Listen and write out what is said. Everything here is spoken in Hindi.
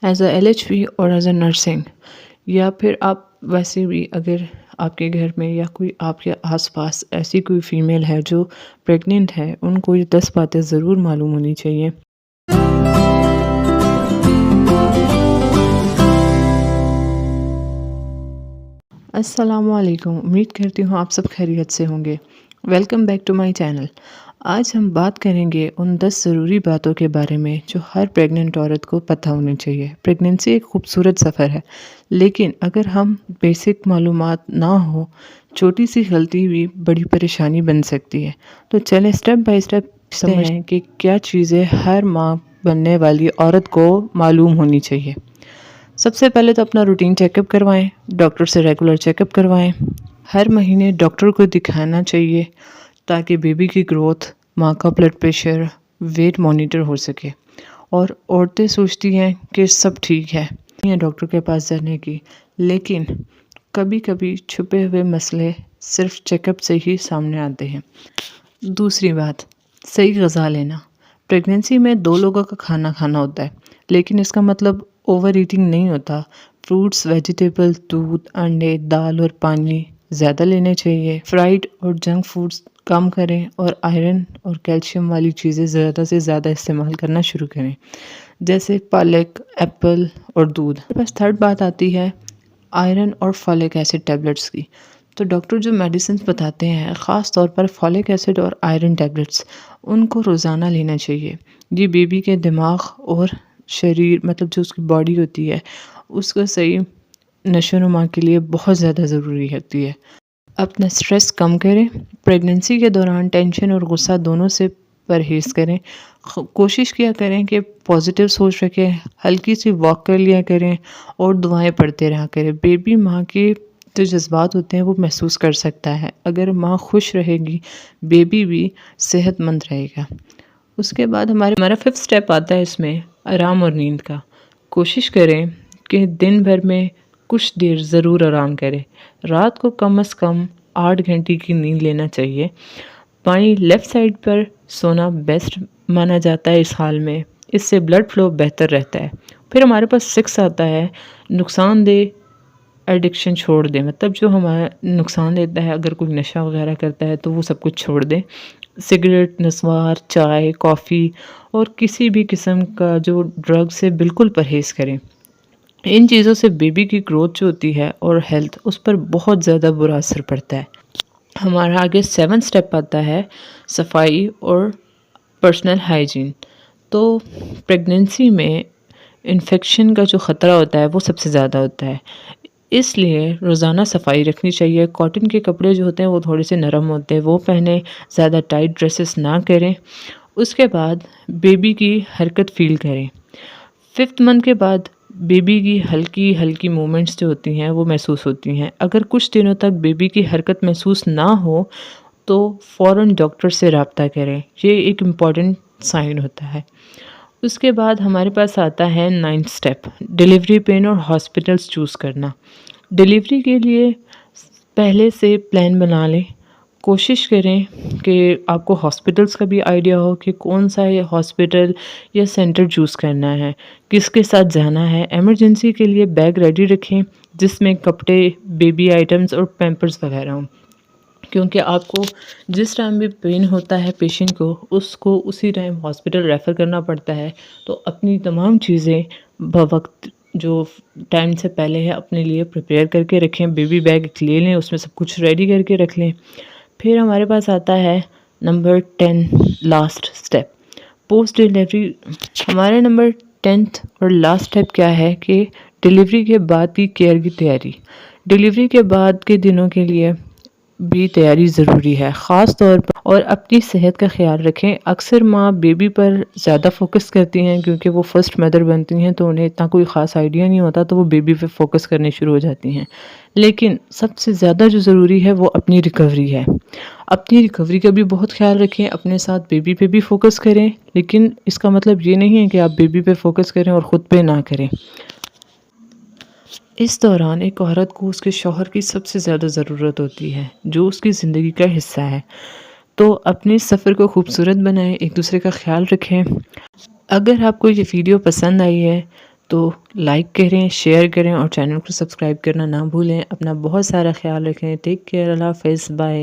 एज अ एलएचवी और एज अ नर्सिंग, या फिर आप वैसे भी अगर आपके घर में या कोई आपके आसपास ऐसी कोई फीमेल है जो प्रेग्नेंट है, उनको ये 10 बातें ज़रूर मालूम होनी चाहिए। अस्सलामुअलैकुम, उम्मीद करती हूँ आप सब खैरियत से होंगे। Welcome back to my channel. आज हम बात करेंगे उन 10 ज़रूरी बातों के बारे में जो हर प्रेग्नेंट औरत को पता होनी चाहिए। प्रेगनेंसी एक खूबसूरत सफ़र है, लेकिन अगर हम बेसिक मालूमात ना हो, छोटी सी गलती भी बड़ी परेशानी बन सकती है। तो चलें स्टेप बाय स्टेप समझते हैं कि क्या चीज़ें हर माँ बनने वाली औरत को मालूम होनी चाहिए। सबसे पहले तो अपना रूटीन चेकअप करवाएं, डॉक्टर से रेगुलर चेकअप करवाएं। हर महीने डॉक्टर को दिखाना चाहिए ताकि बेबी की ग्रोथ, माँ का ब्लड प्रेशर, वेट मॉनिटर हो सके। और औरतें सोचती हैं कि सब ठीक है डॉक्टर के पास जाने की, लेकिन कभी कभी छुपे हुए मसले सिर्फ चेकअप से ही सामने आते हैं। दूसरी बात, सही ग़िज़ा लेना। प्रेगनेंसी में 2 लोगों का खाना खाना होता है, लेकिन इसका मतलब ओवर ईटिंग नहीं होता। फ्रूट्स, वेजिटेबल, दूध, अंडे, दाल और पानी ज़्यादा लेने चाहिए। फ्राइड और जंक फूड्स कम करें और आयरन और कैल्शियम वाली चीज़ें ज़्यादा से ज़्यादा इस्तेमाल करना शुरू करें, जैसे पालक, एप्पल और दूध। बस थर्ड बात आती है आयरन और फॉलिक एसिड टैबलेट्स की। तो डॉक्टर जो मेडिसिन बताते हैं, ख़ास तौर पर फॉलिक एसिड और आयरन टैबलेट्स, उनको रोज़ाना लेना चाहिए। ये बेबी के दिमाग और शरीर, मतलब जो उसकी बॉडी होती है, उसको सही नशोनुमा के लिए बहुत ज़्यादा ज़रूरी होती है। अपना स्ट्रेस कम करें। प्रेगनेंसी के दौरान टेंशन और गुस्सा दोनों से परहेज़ करें। कोशिश किया करें कि पॉजिटिव सोच रखें, हल्की सी वॉक कर लिया करें और दुआएं पढ़ते रहा करें। बेबी माँ के जो जज्बात होते हैं वो महसूस कर सकता है। अगर माँ खुश रहेगी, बेबी भी सेहतमंद रहेगा। उसके बाद हमारा फिफ्थ स्टेप आता है इसमें आराम और नींद का। कोशिश करें कि दिन भर में कुछ देर ज़रूर आराम करें। रात को कम से कम 8 घंटे की नींद लेना चाहिए। बाईं लेफ़्ट साइड पर सोना बेस्ट माना जाता है इस हाल में। इससे ब्लड फ्लो बेहतर रहता है। फिर हमारे पास 6 आता है नुकसानदेह एडिक्शन छोड़ दें। मतलब जो हमारा नुकसान देता है, अगर कोई नशा वगैरह करता है तो वो सब कुछ छोड़ दें। सिगरेट, नस्वार, चाय, कॉफ़ी और किसी भी किस्म का जो ड्रग से बिल्कुल परहेज़ करें। इन चीज़ों से बेबी की ग्रोथ जो होती है और हेल्थ, उस पर बहुत ज़्यादा बुरा असर पड़ता है। हमारा आगे 7 स्टेप आता है सफाई और पर्सनल हाइजीन। तो प्रेगनेंसी में इन्फेक्शन का जो ख़तरा होता है वो सबसे ज़्यादा होता है, इसलिए रोज़ाना सफाई रखनी चाहिए। कॉटन के कपड़े जो होते हैं वो थोड़े से नरम होते हैं, वो पहने। ज़्यादा टाइट ड्रेसेस ना करें। उसके बाद बेबी की हरकत फ़ील करें। 5th मंथ के बाद बेबी की हल्की हल्की मूवमेंट्स जो होती हैं वो महसूस होती हैं। अगर कुछ दिनों तक बेबी की हरकत महसूस ना हो तो फ़ौरन डॉक्टर से रब्ता करें। ये एक इम्पॉर्टेंट साइन होता है। उसके बाद हमारे पास आता है 9th स्टेप, डिलीवरी पेन और हॉस्पिटल्स चूज़ करना। डिलीवरी के लिए पहले से प्लान बना लें। कोशिश करें कि आपको हॉस्पिटल्स का भी आइडिया हो कि कौन सा ये हॉस्पिटल या सेंटर चूज़ करना है, किसके साथ जाना है। इमरजेंसी के लिए बैग रेडी रखें जिसमें कपड़े, बेबी आइटम्स और पैम्पर्स वगैरह हों, क्योंकि आपको जिस टाइम भी पेन होता है पेशेंट को, उसको उसी टाइम हॉस्पिटल रेफ़र करना पड़ता है। तो अपनी तमाम चीज़ें बवक्त जो टाइम से पहले है अपने लिए प्रिपेयर करके रखें। बेबी बैग ले लें, उसमें सब कुछ रेडी करके रख लें। फिर हमारे पास आता है number 10, last step, post delivery. हमारा नंबर 10th और लास्ट स्टेप क्या है कि डिलीवरी के बाद की केयर की तैयारी। डिलीवरी के बाद के दिनों के लिए भी तैयारी ज़रूरी है, ख़ास तौर पर। और अपनी सेहत का ख्याल रखें। अक्सर माँ बेबी पर ज़्यादा फोकस करती हैं क्योंकि वो फर्स्ट मदर बनती हैं, तो उन्हें इतना कोई ख़ास आइडिया नहीं होता, तो वो बेबी पे फोकस करने शुरू हो जाती हैं। लेकिन सबसे ज़्यादा जो ज़रूरी है वो अपनी रिकवरी है। अपनी रिकवरी का भी बहुत ख्याल रखें। अपने साथ बेबी पे भी फोकस करें, लेकिन इसका मतलब ये नहीं है कि आप बेबी पे फोकस करें और ख़ुद पे ना करें। इस दौरान एक औरत को उसके शौहर की सबसे ज़्यादा ज़रूरत होती है, जो उसकी ज़िंदगी का हिस्सा है। तो अपने सफ़र को खूबसूरत बनाएं, एक दूसरे का ख्याल रखें। अगर आपको ये वीडियो पसंद आई है तो लाइक करें, शेयर करें और चैनल को सब्सक्राइब करना ना भूलें। अपना बहुत सारा ख्याल रखें। Take care. अल्लाह हाफ़िज़। बाय।